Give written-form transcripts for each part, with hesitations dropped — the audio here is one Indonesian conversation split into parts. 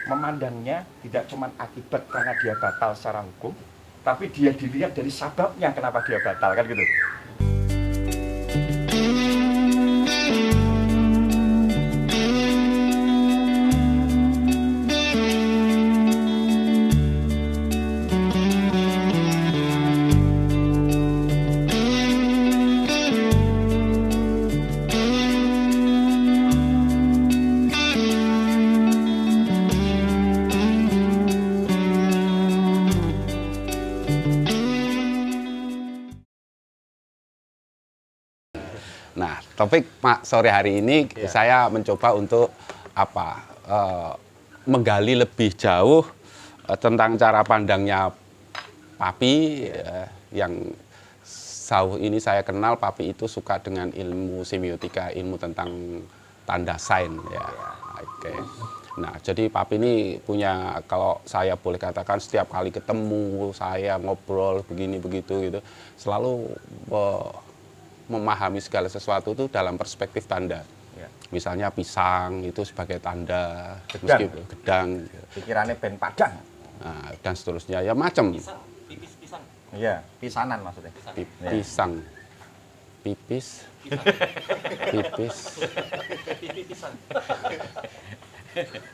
memandangnya tidak cuma akibat karena dia batal secara hukum, tapi dia dilihat dari sebabnya kenapa dia batal, kan gitu. Nah, topik sore hari ini saya mencoba untuk menggali lebih jauh tentang cara pandangnya Papi yang sejauh ini saya kenal. Papi itu suka dengan ilmu semiotika, ilmu tentang tanda sign ya. Oke. Nah, jadi Papi ini punya, kalau saya boleh katakan, setiap kali ketemu saya ngobrol begini begitu gitu, selalu memahami segala sesuatu itu dalam perspektif tanda. Ya. Misalnya pisang itu sebagai tanda, gedang. Pikirannya ben padang. Nah, dan seterusnya, ya macam. Pisang. Iya, pisanan maksudnya. Pisang. Pipis. Pipis. Pisang.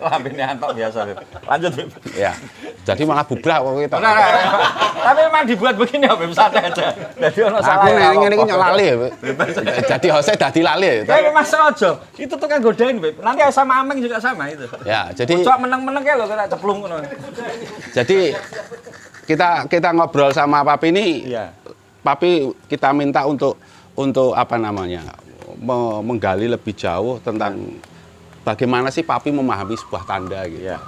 Wah, ini antok biasa, Beb. Lanjut, Beb. Ya. Jadi malah bubrah kok kita. Tapi memang dibuat begini ya, Beb, santai aja. Jadi ono salah. Aku ngene iki lali ya, Beb. Jadi hose dadi lali ya. Tapi Mas Rojo, itu tuh kan godain, Beb. Nanti sama Ameng juga sama itu. Ya, jadi cocok meneng-meneng kayak lho kena ceplung ngono. Jadi kita ngobrol sama Papi ini. Iya. Papi kita minta untuk apa namanya? Menggali lebih jauh tentang bagaimana sih Papi memahami sebuah tanda gitu. Ya.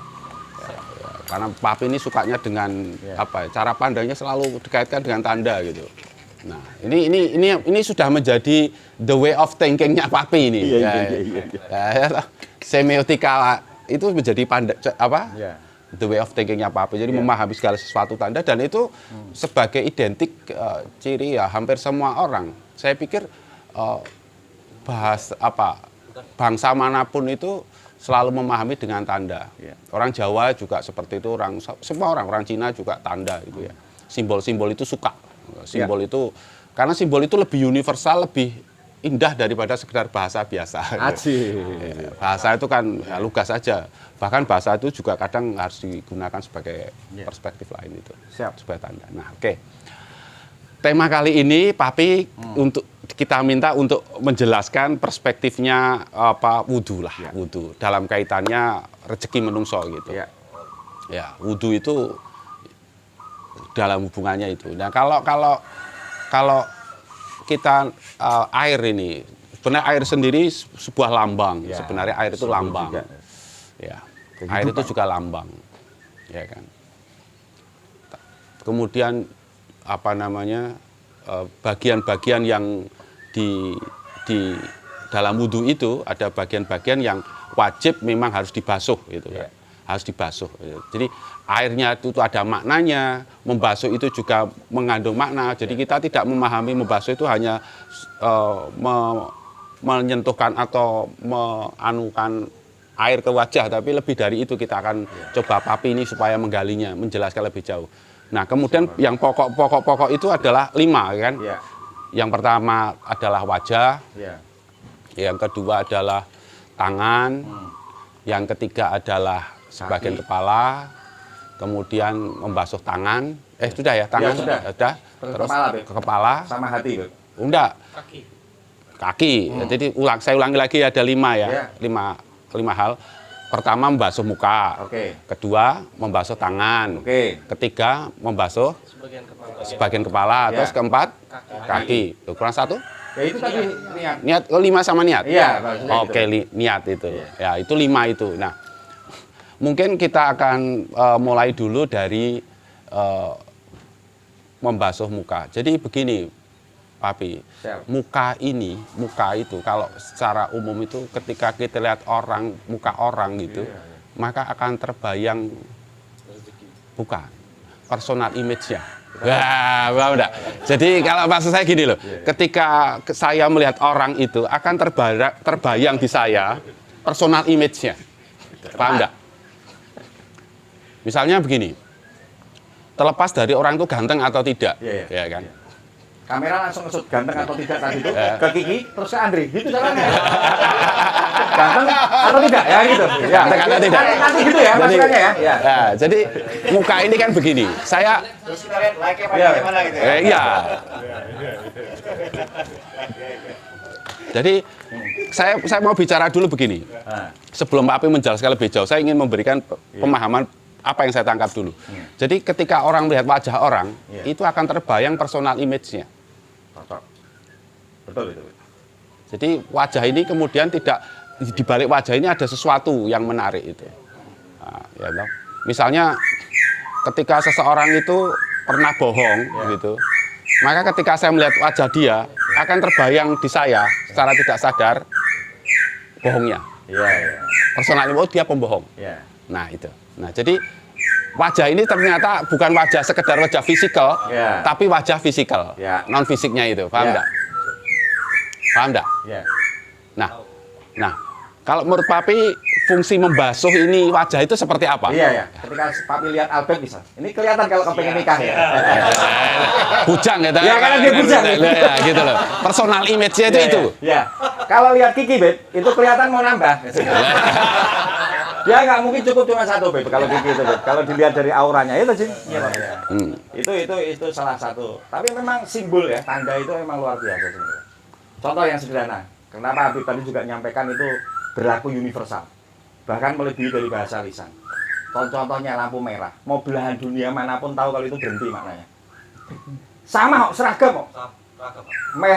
Karena Papi ini sukanya dengan cara pandangnya selalu dikaitkan dengan tanda gitu. Nah, ini sudah menjadi the way of thinking-nya Papi ini. Iya. Semiotika itu menjadi the way of thinking-nya Papi. Jadi memahami segala sesuatu tanda, dan itu sebagai identik ciri ya hampir semua orang. Saya pikir bangsa manapun itu selalu memahami dengan tanda. Orang Jawa juga seperti itu, semua orang Cina juga tanda gitu ya. Simbol-simbol itu suka. Simbol itu karena simbol itu lebih universal, lebih indah daripada sekedar bahasa biasa. Bahasa itu kan lugas saja. Bahkan bahasa itu juga kadang harus digunakan sebagai perspektif lain itu. Sebagai tanda. Nah, oke. Tema kali ini Papi untuk kita minta untuk menjelaskan perspektifnya wudu lah, wudu dalam kaitannya rezeki menungso gitu. Ya, wudu itu dalam hubungannya itu. Nah, kalau kita air ini, sebenarnya air sendiri sebuah lambang. Sebenarnya air itu lambang. Ya, air itu juga lambang. Ya kan. Kemudian bagian-bagian yang di dalam wudhu itu ada bagian-bagian yang wajib memang harus dibasuh gitu kan. Harus dibasuh. Jadi airnya itu ada maknanya, membasuh itu juga mengandung makna. Jadi kita tidak memahami membasuh itu hanya menyentuhkan atau meanukan air ke wajah, tapi lebih dari itu kita akan coba Papi ini supaya menggalinya, menjelaskan lebih jauh. Nah, kemudian yang pokok itu adalah 5 kan? Yang pertama adalah wajah, yang kedua adalah tangan, yang ketiga adalah sebagian kepala, kemudian membasuh tangan. Sudah ya, tangan sudah. Terus ke kepala sama hati. Enggak. Kaki. Jadi saya ulangi lagi, ada 5 ya. 5 hal. Pertama membasuh muka, kedua membasuh tangan, ketiga membasuh sebagian kepala, terus keempat kaki. Kurang 1? Ya itu tadi niat. 5 sama niat. Iya. Niat itu. Ya itu 5 itu. Nah, mungkin kita akan mulai dulu dari membasuh muka. Jadi begini, Papi, muka itu kalau secara umum itu ketika kita lihat muka orang gitu, maka akan terbayang bukan personal image-nya. Wah, udah. Jadi kalau maksud saya gini loh, ketika saya melihat orang itu akan terbayang di saya personal image-nya. Paham enggak? Misalnya begini, terlepas dari orang itu ganteng atau tidak, Iya, iya. ya kan? Kamera langsung ngesut ganteng atau tidak tadi itu ke Kiki, terus ke Andri, gitu caranya. Ganteng atau tidak, ya gitu. Ya, Ganteng atau tidak. Nanti gitu ya, masukannya ya. Ya. Nah, jadi muka ini kan begini, saya Terus kita lihat like-nya Iya. bagaimana gitu ya. iya. Jadi saya mau bicara dulu begini. Nah, Sebelum Pak Api menjelaskan lebih jauh, saya ingin memberikan pemahaman apa yang saya tangkap dulu. Jadi ketika orang melihat wajah orang, Iya. itu akan terbayang personal image-nya. cocok. Betul itu. Jadi wajah ini kemudian tidak, di balik wajah ini ada sesuatu yang menarik itu. Nah, ya toh. Misalnya ketika seseorang itu pernah bohong gitu, maka ketika saya melihat wajah dia akan terbayang di saya secara tidak sadar bohongnya. Iya, iya. Personal image, oh dia pembohong. Iya. Nah itu. Nah jadi wajah ini ternyata bukan wajah sekedar wajah fisikal, Ya. tapi wajah fisikal, Ya. non fisiknya itu, paham Ya. enggak? Paham enggak? Iya. Nah, kalau menurut Papi fungsi membasuh ini wajah itu seperti apa? Iya, ya. Ketika Papi lihat Albert bisa. Ini kelihatan kalau kepengen nikah ya. Bujang gitu. Ya, karena dia bujang. Ya, gitu loh. Personal image-nya itu Iya, itu. iya. Kalau lihat Kiki, Beb, itu kelihatan mau nambah. Dia nggak mungkin cukup cuma satu, Beb, kalau Kiki itu, Beb. Kalau dilihat dari auranya itu, Jin. Iya, Pak. Hmm. Itu salah satu. Tapi memang simbol ya, tanda itu memang luar biasa sebenarnya. Contoh yang sederhana. Kenapa Habib tadi juga nyampaikan itu berlaku universal. Bahkan melebihi dari bahasa lisan. Contohnya lampu merah. Mau belahan dunia manapun tahu kalau itu berhenti maknanya. Sama kok, seragam kok.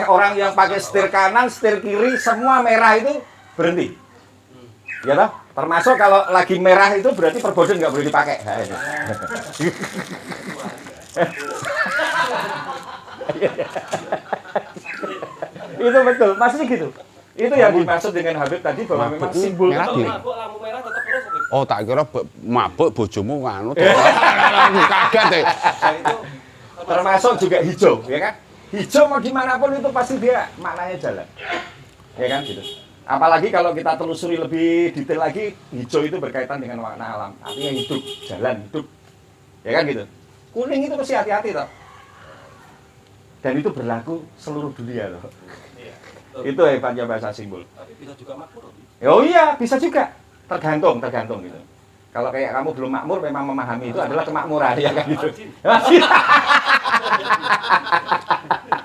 Orang yang pakai setir kanan, setir kiri, semua merah itu berhenti. Ya toh? Termasuk kalau lagi merah itu berarti perboden nggak boleh dipakai. Nah, ini. Itu betul, maksudnya gitu. Itu yang dimaksud dengan Habib tadi bahwa memang Mabuk simbol merah itu. di- Lampu merah tetap terus. Habib. Oh, tak kira mabuk bojomu nganu. Aku kaget deh. Dan itu Termasuk juga hijau, ya kan? Hijau mau dimanapun itu pasti dia maknanya jalan. Ya kan gitu. Apalagi kalau kita telusuri lebih detail lagi, hijau itu berkaitan dengan makna alam. Artinya hidup, jalan hidup. Ya kan gitu. Kuning itu mesti hati-hati toh. Dan itu berlaku seluruh dunia loh. iya. Itu hebatnya bahasa simbol. Tapi bisa juga makmur. Habib. Oh iya, bisa juga. Tergantung gitu. Kalau kayak kamu belum makmur, memang memahami itu adalah kemakmuran, ya kan gitu.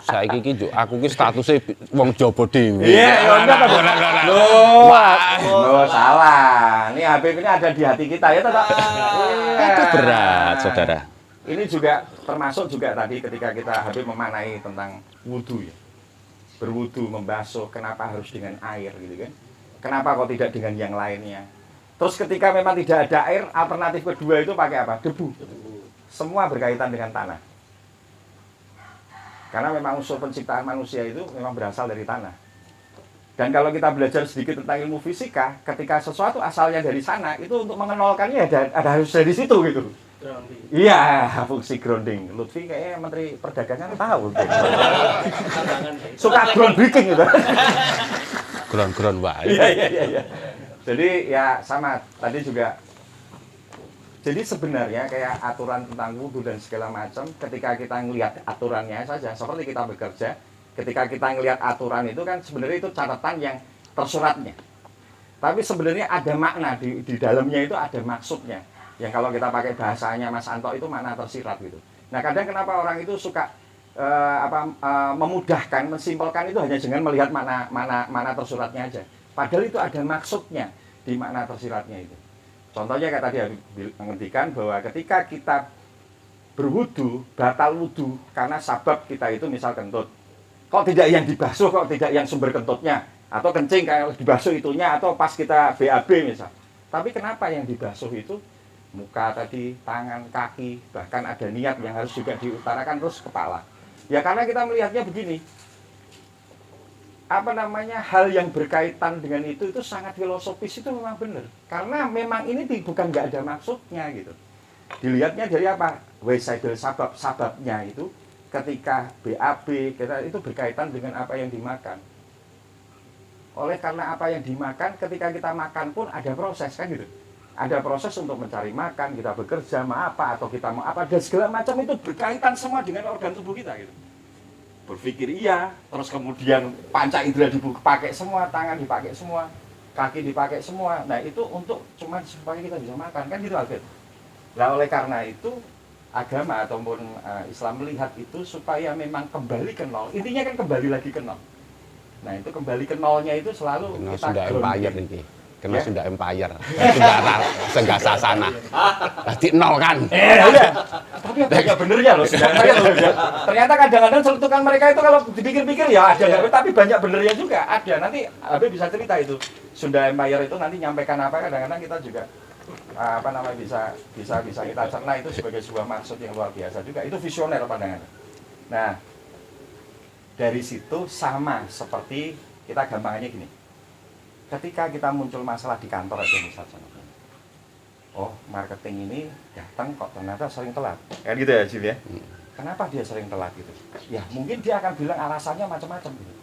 Saiki iki njuk aku ki statuse wong Jawa dhewe. Iya, ya enggak apa. Loh, salah. Ini Habib ini ada di hati kita ya, tetap. Itu berat, saudara. Ini juga termasuk juga tadi ketika kita Habib memaknai tentang wudhu ya. Berwudhu, membasuh, kenapa harus dengan air gitu kan? Kenapa kok tidak dengan yang lainnya? Terus ketika memang tidak ada air, alternatif kedua itu pakai apa? Debu. Semua berkaitan dengan tanah. Karena memang unsur penciptaan manusia itu memang berasal dari tanah. Dan kalau kita belajar sedikit tentang ilmu fisika, ketika sesuatu asalnya dari sana, itu untuk mengenalkannya ada harus dari situ gitu. Grounding. Iya, fungsi grounding. Lutfi kayaknya Menteri Perdagangan tahu. Tantangan. Suka groundbreaking gitu. Gron-gron wae. Iya. Jadi ya sama, tadi juga. Jadi sebenarnya kayak aturan tentang wudhu dan segala macam, ketika kita ngelihat aturannya saja, seperti kita bekerja, ketika kita ngelihat aturan itu kan sebenarnya itu catatan yang tersuratnya. Tapi sebenarnya ada makna di dalamnya itu ada maksudnya. Yang kalau kita pakai bahasanya Mas Anto itu makna tersirat gitu. Nah kadang kenapa orang itu suka memudahkan, mensimpelkan itu hanya dengan melihat mana tersuratnya aja. Padahal itu ada maksudnya di makna tersiratnya itu. Contohnya kayak tadi Habib menghentikan bahwa ketika kita berwudu, batal wudu karena sabab kita itu misal kentut. Kok tidak yang dibasuh, kok tidak yang sumber kentutnya, atau kencing kayak dibasuh itunya, atau pas kita BAB misal. Tapi kenapa yang dibasuh itu muka tadi, tangan, kaki, bahkan ada niat yang harus juga diutarakan terus kepala. Ya karena kita melihatnya begini. Hal yang berkaitan dengan itu sangat filosofis, itu memang benar. Karena memang ini bukan nggak ada maksudnya gitu. Dilihatnya dari apa? Waisaidul sababnya itu ketika BAB kita itu berkaitan dengan apa yang dimakan. Oleh karena apa yang dimakan, ketika kita makan pun ada proses kan gitu. Ada proses untuk mencari makan, kita bekerja, mau apa, atau kita mau apa, dan segala macam itu berkaitan semua dengan organ tubuh kita gitu. Berpikir iya, terus kemudian panca indera dipakai semua, tangan dipakai semua, kaki dipakai semua. Nah itu untuk cuma supaya kita bisa makan, kan gitu Albert. Nah oleh karena itu agama ataupun Islam melihat itu supaya memang kembali ke nol. Intinya kan kembali lagi ke nol. Nah itu kembali ke nolnya itu selalu Kena kita Sunda Empire ini. Kena Ya? Sunda Empire. Sunda Senggasasana. Berarti nol kan? Udah. Tapi banyak benernya loh sebenarnya loh. Ternyata kadang-kadang celutukan mereka itu kalau dipikir-pikir ya ada, tapi banyak benernya juga ada. Nanti Abe bisa cerita itu Sunda Empire itu nanti nyampaikan apa, kadang-kadang kita juga apa namanya bisa kita cerna itu sebagai sebuah maksud yang luar biasa juga. Itu visioner pandangannya. Nah, dari situ sama seperti kita gampangannya gini. Ketika kita muncul masalah di kantor aja misalnya. Oh, marketing ini datang kok ternyata sering telat. Kan gitu ya, Jil ya? Kenapa dia sering telat gitu? Ya, mungkin dia akan bilang alasannya macam-macam gitu.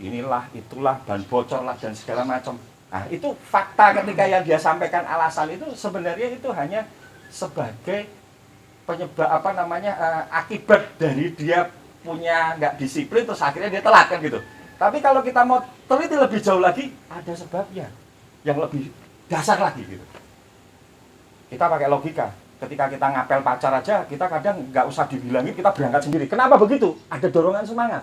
Inilah, itulah, dan bocor lah, dan segala macam. Nah, itu fakta ketika yang dia sampaikan alasan itu sebenarnya itu hanya sebagai penyebab apa namanya akibat dari dia punya nggak disiplin terus akhirnya dia telat kan gitu. Tapi kalau kita mau teliti lebih jauh lagi, ada sebabnya yang lebih dasar lagi gitu. Kita pakai logika. Ketika kita ngapel pacar aja, kita kadang nggak usah dibilangin, kita berangkat sendiri. Kenapa begitu? Ada dorongan semangat.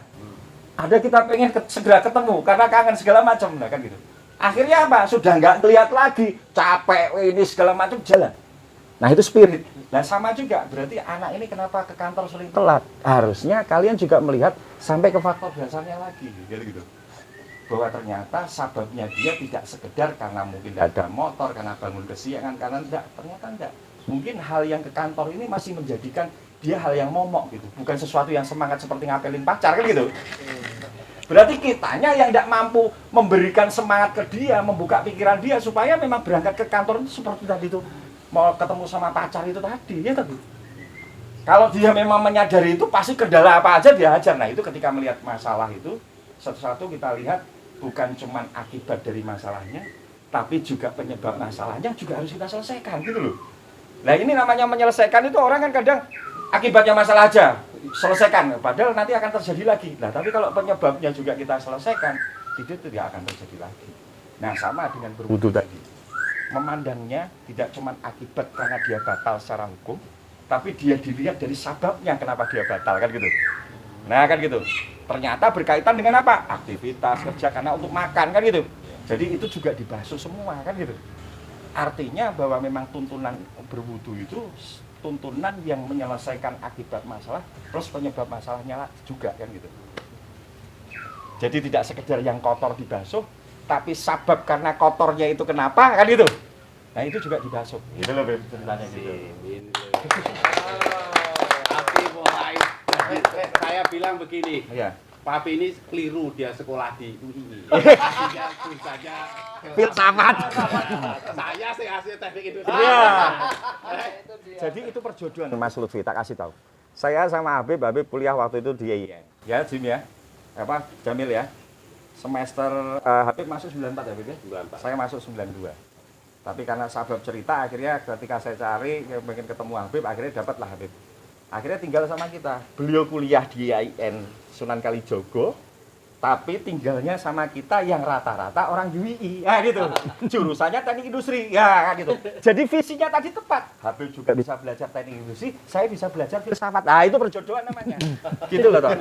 Ada kita pengen segera ketemu karena kangen segala macam, nah kan gitu. Akhirnya apa? Sudah nggak lihat lagi, capek ini segala macam jalan. Nah itu spirit. Nah sama juga, berarti anak ini kenapa ke kantor sering telat? Harusnya kalian juga melihat sampai ke faktor dasarnya lagi, gitu. Bahwa ternyata sababnya dia tidak sekedar karena mungkin tidak ada motor, karena bangun kesiangan, karena tidak, ternyata enggak. Mungkin hal yang ke kantor ini masih menjadikan dia hal yang momok gitu, bukan sesuatu yang semangat seperti ngapelin pacar kan gitu. Berarti kitanya yang tidak mampu memberikan semangat ke dia, membuka pikiran dia supaya memang berangkat ke kantor itu seperti tadi itu. Mau ketemu sama pacar itu tadi, ya tadi. Kalau dia memang menyadari itu, pasti kendala apa aja dia hajar. Nah itu ketika melihat masalah itu, satu-satu kita lihat bukan cuma akibat dari masalahnya, tapi juga penyebab masalahnya juga harus kita selesaikan gitu loh. Nah ini namanya menyelesaikan itu orang kan kadang akibatnya masalah aja, selesaikan. Padahal nanti akan terjadi lagi. Nah tapi kalau penyebabnya juga kita selesaikan, itu tidak akan terjadi lagi. Nah sama dengan berwudu tadi. Memandangnya tidak cuma akibat karena dia batal secara hukum, tapi dia dilihat dari sababnya kenapa dia batal kan gitu. Nah kan gitu. Ternyata berkaitan dengan apa? Aktivitas kerja karena untuk makan kan gitu. Jadi itu juga dibasuh semua kan gitu. Artinya bahwa memang tuntunan berwudu itu tuntunan yang menyelesaikan akibat masalah plus penyebab masalahnya juga kan gitu. Jadi tidak sekedar yang kotor dibasuh, tapi sabab karena kotornya itu kenapa kan gitu. Nah itu juga dibasuh. Gitu loh Beb, ceritanya gitu. Tapi mulai saya bilang begini, Iya. Papi ini keliru dia sekolah di UI. Dia saja Filsafat. saya sih hasil teknik industri. Iya. Jadi itu perjodohan Mas Lutfi, tak kasih tahu. Saya sama Habib kuliah waktu itu di IAIN. Ya Jim ya. Apa Jamil ya. Semester Habib masuk 94 ya Habib ya? 94. Saya masuk 92. Tapi karena sabab cerita akhirnya ketika saya cari pengen ketemu Habib, akhirnya dapatlah Habib. Akhirnya tinggal sama kita. Beliau kuliah di IAIN Sunan Kalijogo, tapi tinggalnya sama kita yang rata-rata orang UI. Ya gitu. Jurusannya teknik industri. Ya gitu. Jadi visinya tadi tepat. Habib juga bisa belajar teknik industri, saya bisa belajar filsafat. Nah, itu perjodohan namanya. Gitu loh, toh.